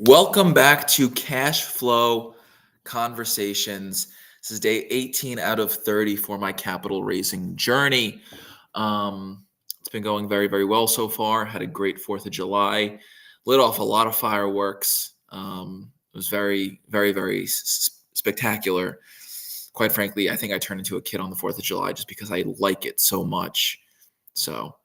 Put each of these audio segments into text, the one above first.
Welcome back to Cash Flow Conversations. This is day 18 out of 30 for my capital raising journey. It's been going very, very well so far. Had a great 4th of July. Lit off a lot of fireworks. It was very, very, very spectacular. Quite frankly, I think I turned into a kid on the 4th of July just because I like it so much. So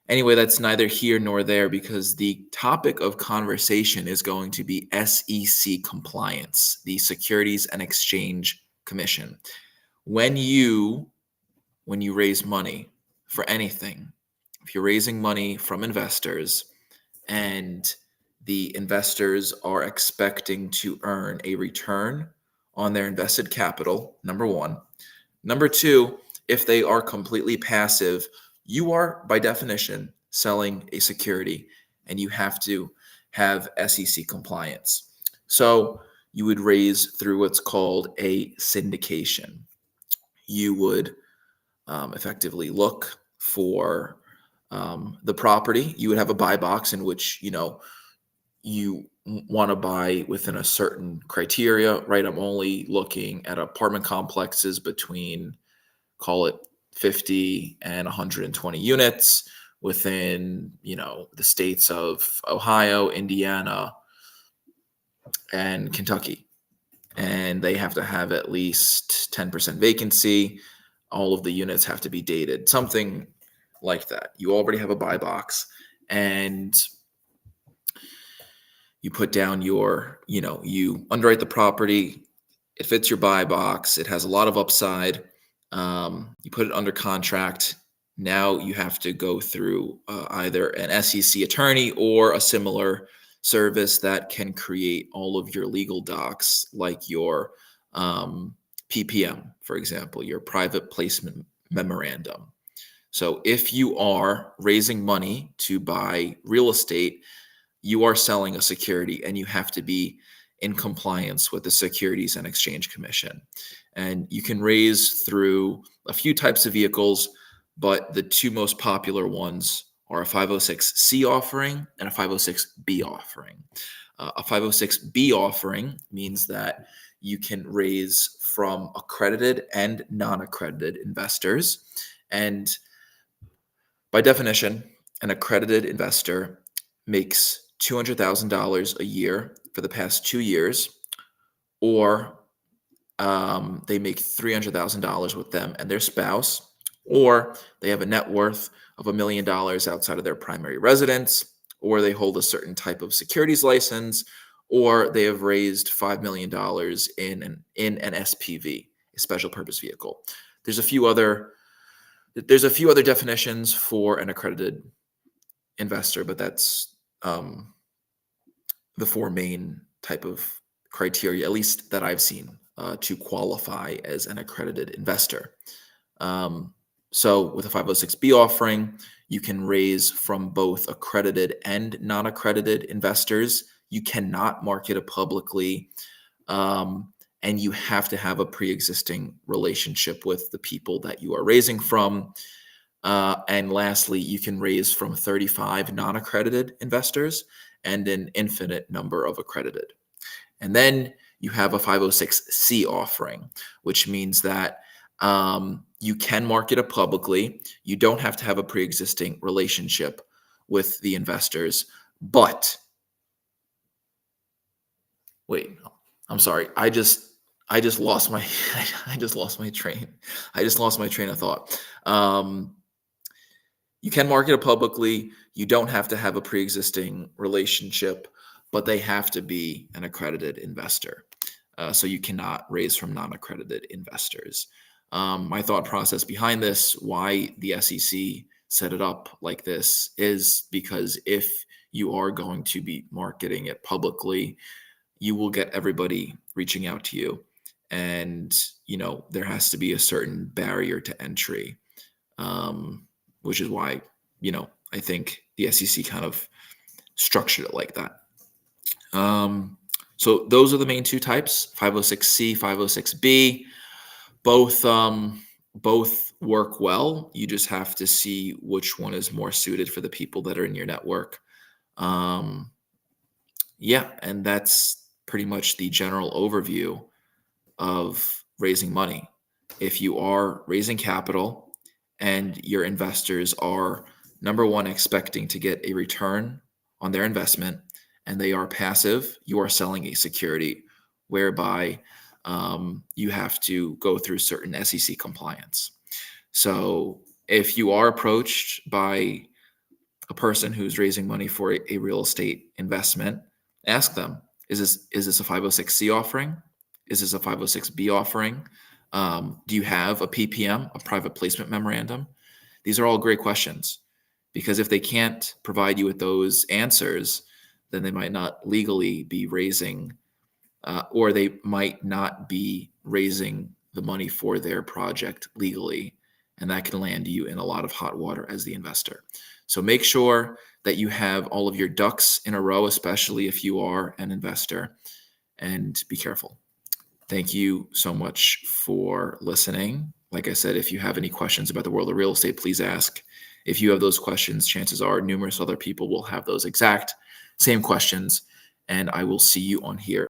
anyway, that's neither here nor there because the topic of conversation is going to be SEC compliance, the Securities and Exchange Commission. When you raise money for anything, if you're raising money from investors and the investors are expecting to earn a return on their invested capital, number one. Number two, if they are completely passive, you are, by definition, selling a security and you have to have SEC compliance. So you would raise through what's called a syndication. You would effectively look for the property. You would have a buy box in which, you want to buy within a certain criteria, right? I'm only looking at apartment complexes between, call it 50 and 120 units within, the states of Ohio, Indiana, and Kentucky. And they have to have at least 10% vacancy. All of the units have to be dated, something like that. You already have a buy box and you put down you underwrite the property. It fits your buy box. It has a lot of upside. You put it under contract. Now you have to go through either an SEC attorney or a similar service that can create all of your legal docs, like your PPM, for example, your private placement memorandum. So if you are raising money to buy real estate, you are selling a security and you have to be in compliance with the Securities and Exchange Commission. And you can raise through a few types of vehicles, but the two most popular ones are a 506C offering and a 506B offering. A 506B offering means that you can raise from accredited and non-accredited investors. And by definition, an accredited investor makes $200,000 a year for the past 2 years, or they make $300,000 with them and their spouse, or they have a net worth of $1 million outside of their primary residence, or they hold a certain type of securities license, or they have raised $5 million in an SPV, a special purpose vehicle. There's a few other definitions for an accredited investor, but that's the four main type of criteria, at least that I've seen, to qualify as an accredited investor. So with a 506B offering, you can raise from both accredited and non-accredited investors. You cannot market it publicly, and you have to have a pre-existing relationship with the people that you are raising from. And lastly, you can raise from 35 non-accredited investors and an infinite number of accredited. And then you have a 506C offering, which means that you can market it publicly. You don't have to have a pre-existing relationship with the investors. But wait, I'm sorry. I just lost my train. I just lost my train of thought. You can market it publicly. You don't have to have a pre-existing relationship, but they have to be an accredited investor. So you cannot raise from non-accredited investors. My thought process behind this, why the SEC set it up like this, is because if you are going to be marketing it publicly, you will get everybody reaching out to you. And, there has to be a certain barrier to entry. Which is why, I think the SEC kind of structured it like that. So those are the main two types, 506C, 506B. Both work well. You just have to see which one is more suited for the people that are in your network. Yeah, and that's pretty much the general overview of raising money. If you are raising capital and your investors are, number one, expecting to get a return on their investment, and they are passive, you are selling a security whereby you have to go through certain SEC compliance. So if you are approached by a person who's raising money for a real estate investment, ask them, is this a 506c offering? Is this a 506b offering? Do you have a PPM, a private placement memorandum? These are all great questions, because if they can't provide you with those answers, then they might not legally be raising, or they might not be raising the money for their project legally, and that can land you in a lot of hot water as the investor. So make sure that you have all of your ducks in a row, especially if you are an investor, and be careful. Thank you so much for listening. Like I said, if you have any questions about the world of real estate, please ask. If you have those questions, chances are numerous other people will have those exact same questions, and I will see you on here